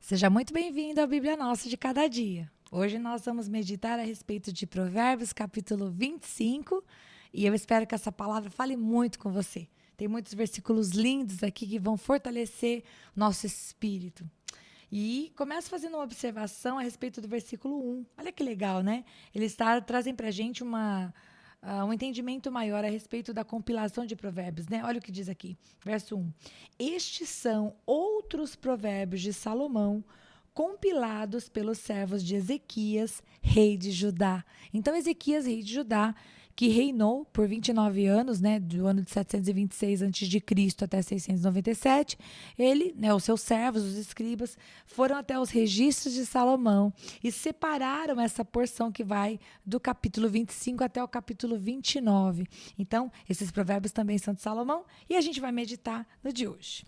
Seja muito bem-vindo à Bíblia Nossa de Cada Dia. Hoje nós vamos meditar a respeito de Provérbios, capítulo 25, e eu espero que essa palavra fale muito com você. Tem muitos versículos lindos aqui que vão fortalecer nosso espírito. E começo fazendo uma observação a respeito do versículo 1. Olha que legal, né? Trazem para a gente um entendimento maior a respeito da compilação de provérbios, né? Olha o que diz aqui, verso 1. Estes são outros provérbios de Salomão, compilados pelos servos de Ezequias, rei de Judá. Então, Ezequias, rei de Judá, que reinou por 29 anos, né, do ano de 726 a.C. até 697, ele, né, os seus servos, os escribas, foram até os registros de Salomão e separaram essa porção que vai do capítulo 25 até o capítulo 29. Então, esses provérbios também são de Salomão e a gente vai meditar no de hoje.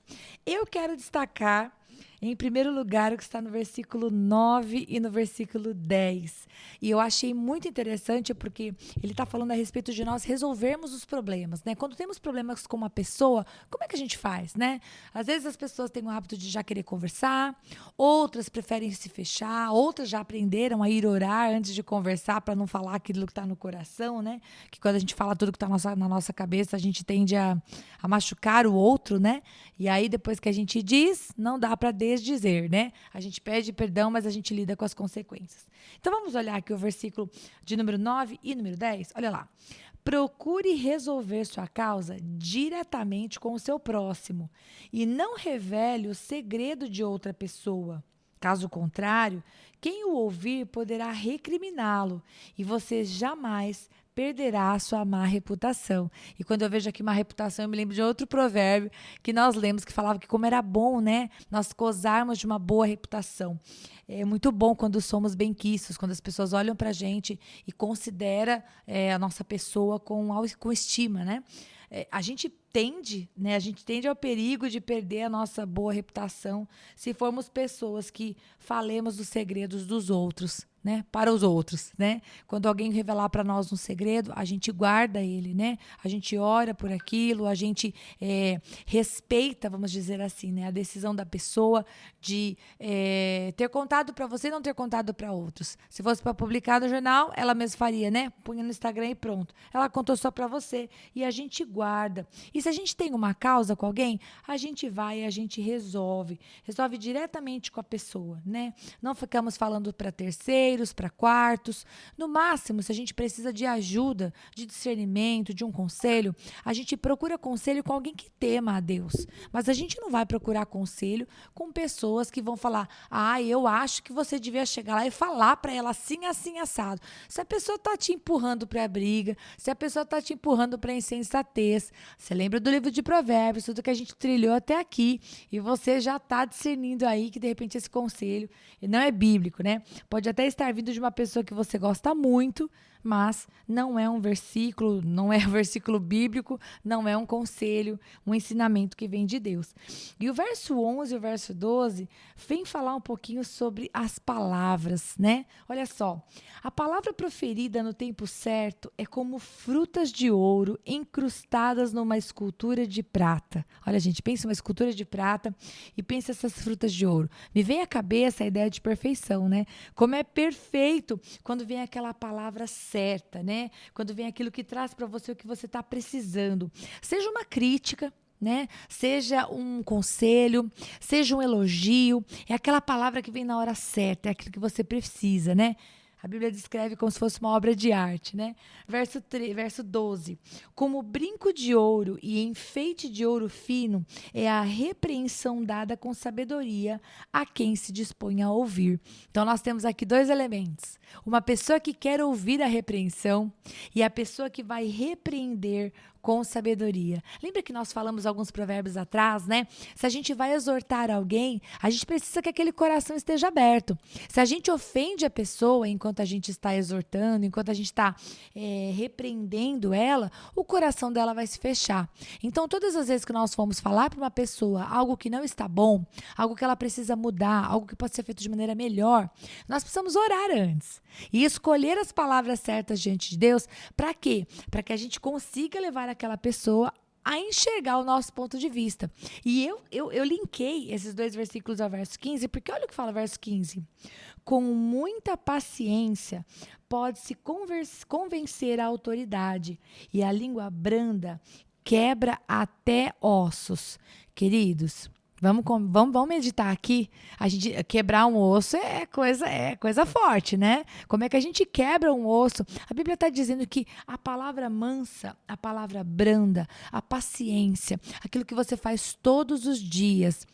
Eu quero destacar em primeiro lugar, o que está no versículo 9 e no versículo 10. E eu achei muito interessante porque ele está falando a respeito de nós resolvermos os problemas, né? Quando temos problemas com uma pessoa, como é que a gente faz, né? Às vezes as pessoas têm o hábito de já querer conversar, outras preferem se fechar, outras já aprenderam a ir orar antes de conversar para não falar aquilo que está no coração, né? Que quando a gente fala tudo que está na nossa cabeça, a gente tende a machucar o outro, né? E aí depois que a gente diz, não dá para desdizer, né? A gente pede perdão, mas a gente lida com as consequências. Então vamos olhar aqui o versículo de número 9 e número 10. Olha lá. Procure resolver sua causa diretamente com o seu próximo e não revele o segredo de outra pessoa. Caso contrário, quem o ouvir poderá recriminá-lo e você jamais perderá a sua má reputação. E quando eu vejo aqui má reputação, eu me lembro de outro provérbio que nós lemos que falava que como era bom, né, nós gozarmos de uma boa reputação. É muito bom quando somos benquistos, quando as pessoas olham para a gente e consideram a nossa pessoa com estima, né? A gente tende ao perigo de perder a nossa boa reputação se formos pessoas que falemos os segredos dos outros, né? Para os outros, né? Quando alguém revelar para nós um segredo, a gente guarda ele, né? A gente ora por aquilo, a gente respeita, vamos dizer assim, né? A decisão da pessoa de ter contado para você e não ter contado para outros. Se fosse para publicar no jornal, ela mesma faria, né? Punha no Instagram e pronto. Ela contou só para você e a gente guarda. E se a gente tem uma causa com alguém, a gente vai e a gente resolve diretamente com a pessoa, né? Não ficamos falando para terceiros, para quartos. No máximo, se a gente precisa de ajuda, de discernimento, de um conselho, a gente procura conselho com alguém que tema a Deus. Mas a gente não vai procurar conselho com pessoas que vão falar: eu acho que você devia chegar lá e falar para ela assim, assim, assado. Se a pessoa está te empurrando para a briga, se a pessoa está te empurrando para a insensatez, você lembra do livro de Provérbios, tudo que a gente trilhou até aqui, e você já está discernindo aí que de repente esse conselho não é bíblico, né? Pode até estar vindo de uma pessoa que você gosta muito, mas não é um versículo, não é um versículo bíblico, não é um conselho, um ensinamento que vem de Deus. E o verso 11 e o verso 12 vem falar um pouquinho sobre as palavras, né? Olha só, a palavra proferida no tempo certo é como frutas de ouro incrustadas numa escultura de prata. Olha, gente, pensa uma escultura de prata e pensa essas frutas de ouro. Me vem à cabeça a ideia de perfeição, né? Como é perfeito quando vem aquela palavra certa, né? Quando vem aquilo que traz para você o que você está precisando. Seja uma crítica, né? Seja um conselho, seja um elogio, é aquela palavra que vem na hora certa, é aquilo que você precisa, né? A Bíblia descreve como se fosse uma obra de arte, né? Verso 12. Como brinco de ouro e enfeite de ouro fino é a repreensão dada com sabedoria a quem se dispõe a ouvir. Então, nós temos aqui dois elementos. Uma pessoa que quer ouvir a repreensão e a pessoa que vai repreender com sabedoria. Lembra que nós falamos alguns provérbios atrás, né? Se a gente vai exortar alguém, a gente precisa que aquele coração esteja aberto. Se a gente ofende a pessoa enquanto a gente está exortando, enquanto a gente está repreendendo ela, o coração dela vai se fechar. Então, todas as vezes que nós formos falar para uma pessoa algo que não está bom, algo que ela precisa mudar, algo que pode ser feito de maneira melhor, nós precisamos orar antes e escolher as palavras certas diante de Deus. Para quê? Para que a gente consiga levar aquela pessoa a enxergar o nosso ponto de vista. E eu linkei esses 2 versículos ao verso 15, porque olha o que fala o verso 15. Com muita paciência pode-se convencer a autoridade, e a língua branda quebra até ossos. Queridos, vamos meditar aqui. A gente quebrar um osso é coisa forte, né? Como é que a gente quebra um osso? A Bíblia está dizendo que a palavra mansa, a palavra branda, a paciência, aquilo que você faz todos os dias,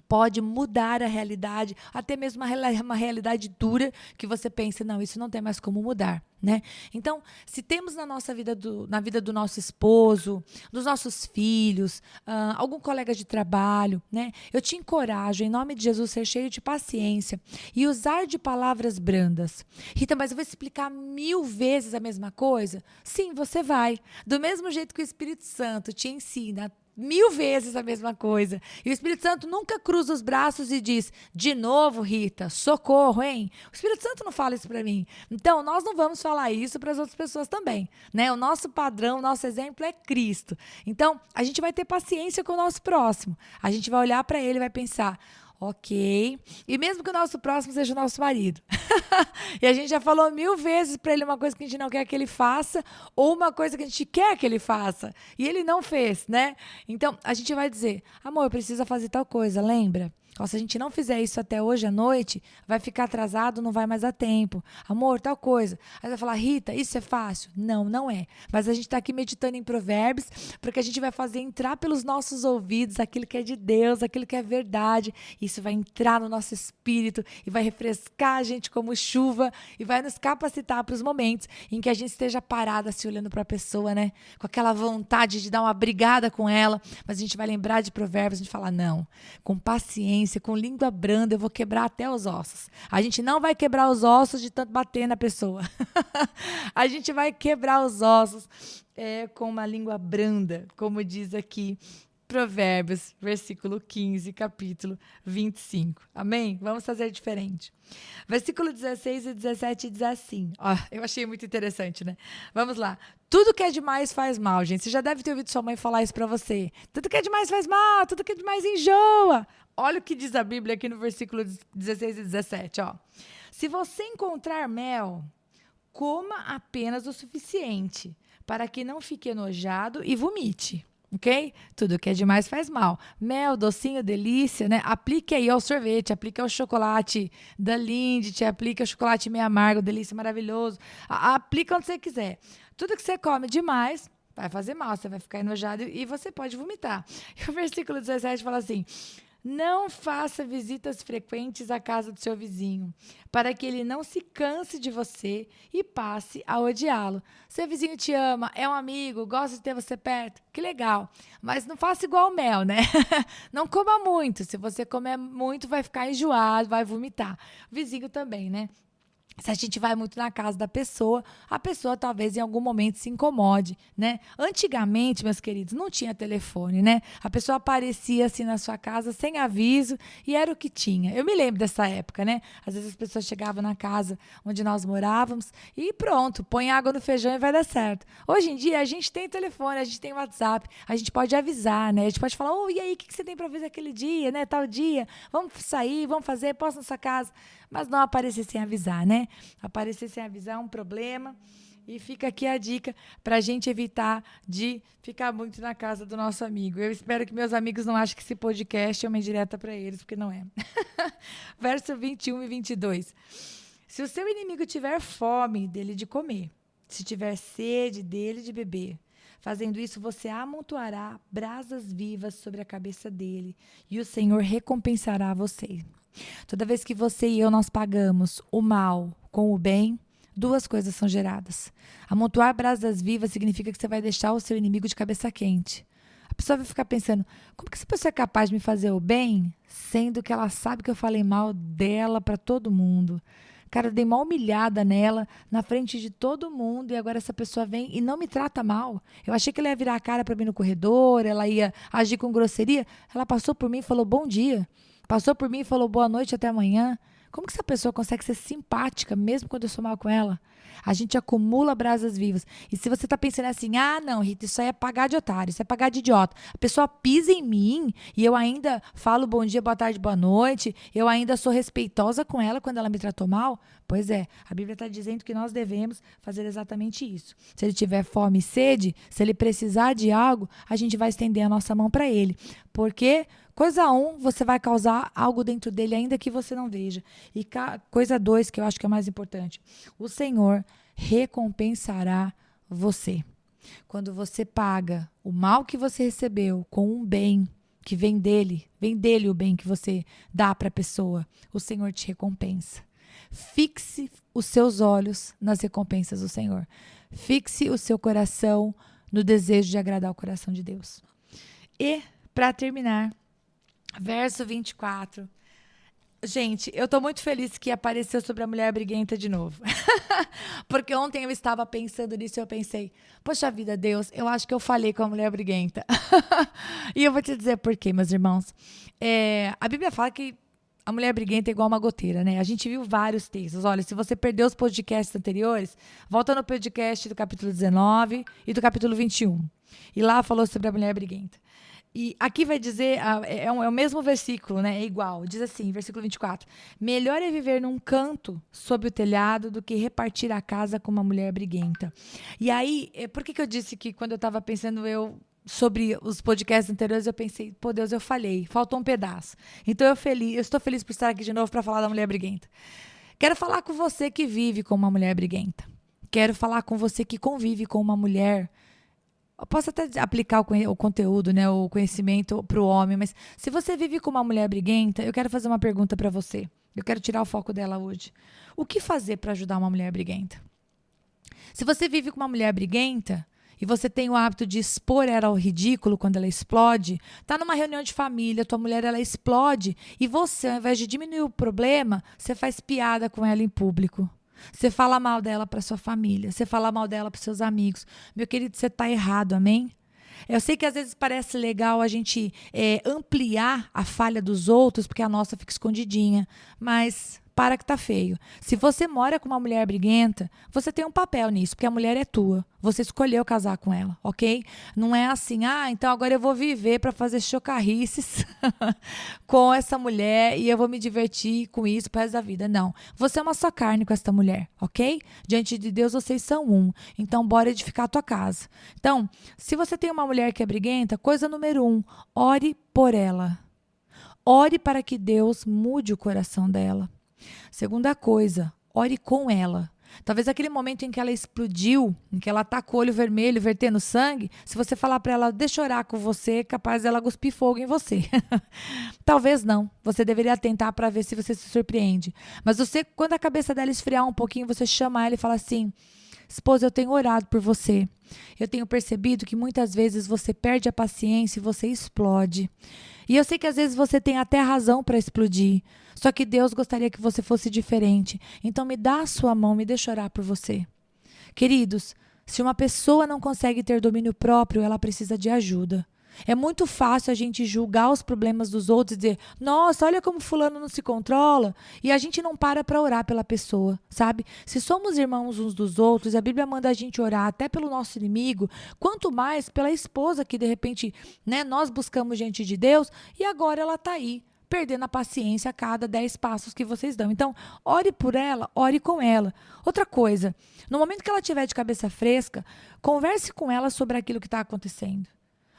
pode mudar a realidade, até mesmo uma realidade dura que você pensa, não, isso não tem mais como mudar, né? Então, se temos na nossa vida, na vida do nosso esposo, dos nossos filhos, algum colega de trabalho, né? Eu te encorajo, em nome de Jesus, ser cheio de paciência e usar de palavras brandas. Rita, mas eu vou explicar 1000 vezes a mesma coisa? Sim, você vai. Do mesmo jeito que o Espírito Santo te ensina 1000 vezes a mesma coisa. E o Espírito Santo nunca cruza os braços e diz, de novo, Rita, socorro, hein? O Espírito Santo não fala isso para mim. Então, nós não vamos falar isso para as outras pessoas também, né? O nosso padrão, o nosso exemplo é Cristo. Então, a gente vai ter paciência com o nosso próximo. A gente vai olhar para ele e vai pensar, ok. E mesmo que o nosso próximo seja o nosso marido. E a gente já falou 1000 vezes para ele uma coisa que a gente não quer que ele faça, ou uma coisa que a gente quer que ele faça. E ele não fez, né? Então, a gente vai dizer, amor, eu preciso fazer tal coisa, lembra? Se a gente não fizer isso até hoje à noite, vai ficar atrasado, não vai mais dar tempo. Amor, tal coisa. Aí vai falar, Rita, isso é fácil? Não, não é. Mas a gente está aqui meditando em Provérbios, porque a gente vai fazer entrar pelos nossos ouvidos aquilo que é de Deus, aquilo que é verdade. Isso vai entrar no nosso espírito e vai refrescar a gente como chuva e vai nos capacitar para os momentos em que a gente esteja parada se olhando para a pessoa, né? Com aquela vontade de dar uma brigada com ela, mas a gente vai lembrar de Provérbios e a gente fala, não, com paciência, com língua branda, eu vou quebrar até os ossos. A gente não vai quebrar os ossos de tanto bater na pessoa. A gente vai quebrar os ossos com uma língua branda, como diz aqui Provérbios, versículo 15, capítulo 25. Amém? Vamos fazer diferente. Versículo 16 e 17 diz assim. Ó, eu achei muito interessante, né? Vamos lá. Tudo que é demais faz mal, gente. Você já deve ter ouvido sua mãe falar isso pra você. Tudo que é demais faz mal, tudo que é demais enjoa. Olha o que diz a Bíblia aqui no versículo 16 e 17, ó. Se você encontrar mel, coma apenas o suficiente, para que não fique enojado e vomite. Ok? Tudo que é demais faz mal. Mel, docinho, delícia, né? Aplique aí ao sorvete, aplique ao chocolate da Lindt, aplique ao chocolate meio amargo, delícia, maravilhoso. Aplica onde você quiser. Tudo que você come demais vai fazer mal, você vai ficar enojado e você pode vomitar. E o versículo 17 fala assim, não faça visitas frequentes à casa do seu vizinho, para que ele não se canse de você e passe a odiá-lo. Seu vizinho te ama, é um amigo, gosta de ter você perto, que legal. Mas não faça igual o mel, né? Não coma muito. Se você comer muito, vai ficar enjoado, vai vomitar. O vizinho também, né? Se a gente vai muito na casa da pessoa, a pessoa talvez em algum momento se incomode, né? Antigamente, meus queridos, não tinha telefone, né? A pessoa aparecia assim na sua casa sem aviso e era o que tinha. Eu me lembro dessa época, né? Às vezes as pessoas chegavam na casa onde nós morávamos e pronto, põe água no feijão e vai dar certo. Hoje em dia, a gente tem telefone, a gente tem WhatsApp, a gente pode avisar, né? A gente pode falar, e aí, o que você tem para fazer aquele dia, né? Tal dia, vamos sair, vamos fazer, posso na sua casa. Mas não aparecer sem avisar, né? Aparecer sem avisar é um problema. E fica aqui a dica para a gente evitar de ficar muito na casa do nosso amigo. Eu espero que meus amigos não achem que esse podcast é uma indireta para eles, porque não é. Verso 21 e 22. Se o seu inimigo tiver fome, dele de comer. Se tiver sede, dele de beber. Fazendo isso, você amontoará brasas vivas sobre a cabeça dele, e o Senhor recompensará você. Toda vez que você e eu nós pagamos o mal com o bem, 2 coisas são geradas. Amontoar brasas vivas significa que você vai deixar o seu inimigo de cabeça quente. A pessoa vai ficar pensando, como que essa pessoa é capaz de me fazer o bem, sendo que ela sabe que eu falei mal dela para todo mundo? Cara, eu dei uma humilhada nela, na frente de todo mundo, e agora essa pessoa vem e não me trata mal. Eu achei que ela ia virar a cara para mim no corredor, ela ia agir com grosseria. Ela passou por mim e falou bom dia. Passou por mim e falou boa noite até amanhã. Como que essa pessoa consegue ser simpática mesmo quando eu sou mal com ela? A gente acumula brasas vivas. E se você está pensando assim, não, Rita, isso aí é pagar de otário, isso é pagar de idiota. A pessoa pisa em mim e eu ainda falo bom dia, boa tarde, boa noite, eu ainda sou respeitosa com ela quando ela me tratou mal? Pois é, a Bíblia está dizendo que nós devemos fazer exatamente isso. Se ele tiver fome e sede, se ele precisar de algo, a gente vai estender a nossa mão para ele. Porque coisa 1, você vai causar algo dentro dele ainda que você não veja. E coisa 2, que eu acho que é mais importante, o Senhor recompensará você. Quando você paga o mal que você recebeu com um bem que vem dele o bem que você dá para a pessoa, o Senhor te recompensa. Fixe os seus olhos nas recompensas do Senhor. Fixe o seu coração no desejo de agradar o coração de Deus. E, para terminar, verso 24. Gente, eu tô muito feliz que apareceu sobre a mulher briguenta de novo. Porque ontem eu estava pensando nisso e eu pensei, poxa vida, Deus, eu acho que eu falei com a mulher briguenta. E eu vou te dizer por quê, meus irmãos. A Bíblia fala que a mulher briguenta é igual uma goteira, né? A gente viu vários textos. Olha, se você perdeu os podcasts anteriores, volta no podcast do capítulo 19 e do capítulo 21. E lá falou sobre a mulher briguenta. E aqui vai dizer, é o mesmo versículo, né? É igual. Diz assim, versículo 24. Melhor é viver num canto sob o telhado do que repartir a casa com uma mulher briguenta. E aí, por que eu disse que quando eu estava pensando sobre os podcasts anteriores, eu pensei, pô, Deus, eu falhei, faltou um pedaço. Então eu estou feliz por estar aqui de novo para falar da mulher briguenta. Quero falar com você que vive com uma mulher briguenta. Quero falar com você que convive com uma mulher. Eu posso até aplicar o conteúdo, né, o conhecimento para o homem, mas se você vive com uma mulher briguenta, eu quero fazer uma pergunta para você. Eu quero tirar o foco dela hoje. O que fazer para ajudar uma mulher briguenta? Se você vive com uma mulher briguenta e você tem o hábito de expor ela ao ridículo quando ela explode, tá numa reunião de família, tua mulher ela explode e você, ao invés de diminuir o problema, você faz piada com ela em público. Você fala mal dela para sua família, você fala mal dela para seus amigos. Meu querido, você está errado, amém? Eu sei que às vezes parece legal a gente ampliar a falha dos outros, porque a nossa fica escondidinha, mas para que tá feio. Se você mora com uma mulher briguenta, você tem um papel nisso, porque a mulher é tua. Você escolheu casar com ela, ok? Não é assim, então agora eu vou viver para fazer chocarrices com essa mulher e eu vou me divertir com isso pro resto da vida. Não. Você é uma só carne com essa mulher, ok? Diante de Deus, vocês são um. Então, bora edificar a tua casa. Então, se você tem uma mulher que é briguenta, coisa número 1, ore por ela. Ore para que Deus mude o coração dela. Segunda coisa, ore com ela. Talvez aquele momento em que ela explodiu, em que ela tá com o olho vermelho, vertendo sangue, se você falar para ela, deixa eu orar com você, é capaz dela cuspir fogo em você. Talvez não. Você deveria tentar para ver se você se surpreende. Mas você, quando a cabeça dela esfriar um pouquinho, você chama ela e fala assim, esposa, eu tenho orado por você. Eu tenho percebido que muitas vezes você perde a paciência e você explode. E eu sei que às vezes você tem até razão para explodir. Só que Deus gostaria que você fosse diferente. Então me dá a sua mão, me deixa orar por você. Queridos, se uma pessoa não consegue ter domínio próprio, ela precisa de ajuda. É muito fácil a gente julgar os problemas dos outros e dizer, nossa, olha como fulano não se controla. E a gente não para orar pela pessoa, sabe? Se somos irmãos uns dos outros, a Bíblia manda a gente orar até pelo nosso inimigo, quanto mais pela esposa que de repente, né, nós buscamos diante de Deus e agora ela está aí, perdendo a paciência a cada 10 passos que vocês dão. Então, ore por ela, ore com ela. Outra coisa, no momento que ela estiver de cabeça fresca, converse com ela sobre aquilo que está acontecendo.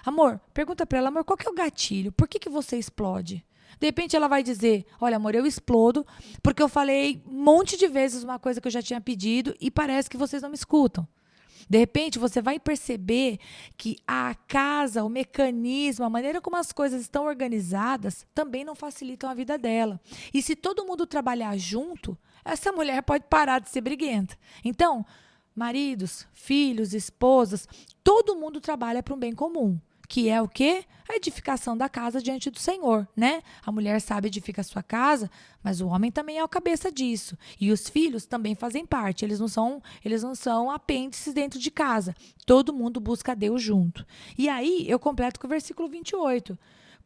Amor, pergunta pra ela, amor, qual que é o gatilho? Por que você explode? De repente ela vai dizer, olha amor, eu explodo porque eu falei um monte de vezes uma coisa que eu já tinha pedido e parece que vocês não me escutam. De repente você vai perceber que a casa, o mecanismo, a maneira como as coisas estão organizadas também não facilitam a vida dela. E se todo mundo trabalhar junto, essa mulher pode parar de ser briguenta. Então, maridos, filhos, esposas, todo mundo trabalha para um bem comum. Que é o quê? A edificação da casa diante do Senhor, né? A mulher sabe edificar a sua casa, mas o homem também é o cabeça disso. E os filhos também fazem parte. Eles não são apêndices dentro de casa. Todo mundo busca Deus junto. E aí, eu completo com o versículo 28.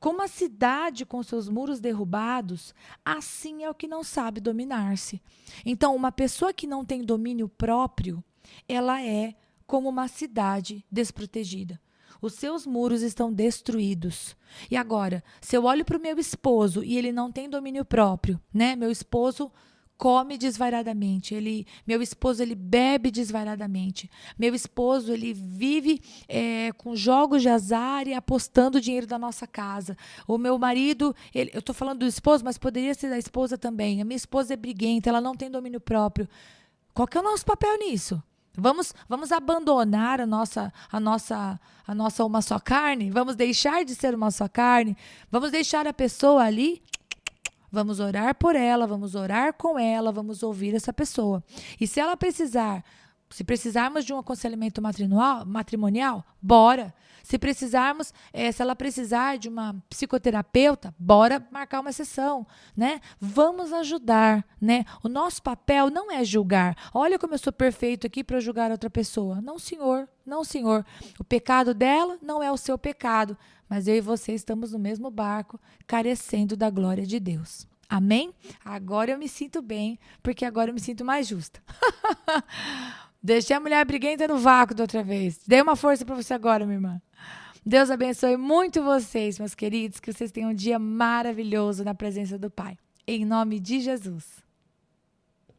Como a cidade com seus muros derrubados, assim é o que não sabe dominar-se. Então, uma pessoa que não tem domínio próprio, ela é como uma cidade desprotegida. Os seus muros estão destruídos. E agora, se eu olho para o meu esposo e ele não tem domínio próprio, né? Meu esposo come desvairadamente, meu esposo ele bebe desvairadamente, meu esposo ele vive com jogos de azar e apostando dinheiro da nossa casa. O meu marido, eu estou falando do esposo, mas poderia ser da esposa também. A minha esposa é briguenta, ela não tem domínio próprio. Qual que é o nosso papel nisso? Vamos abandonar a nossa uma só carne? Vamos deixar de ser uma só carne? Vamos deixar a pessoa ali? Vamos orar por ela, vamos orar com ela, vamos ouvir essa pessoa. E se ela precisar, se precisarmos de um aconselhamento matrimonial, bora. Se ela precisar de uma psicoterapeuta, bora marcar uma sessão, né? Vamos ajudar, né? O nosso papel não é julgar. Olha como eu sou perfeito aqui para julgar outra pessoa. Não, senhor. Não, senhor. O pecado dela não é o seu pecado, mas eu e você estamos no mesmo barco, carecendo da glória de Deus. Amém? Agora eu me sinto bem, porque agora eu me sinto mais justa. Deixei a mulher briguenta no vácuo da outra vez. Dei uma força para você agora, minha irmã. Deus abençoe muito vocês, meus queridos, que vocês tenham um dia maravilhoso na presença do Pai. Em nome de Jesus.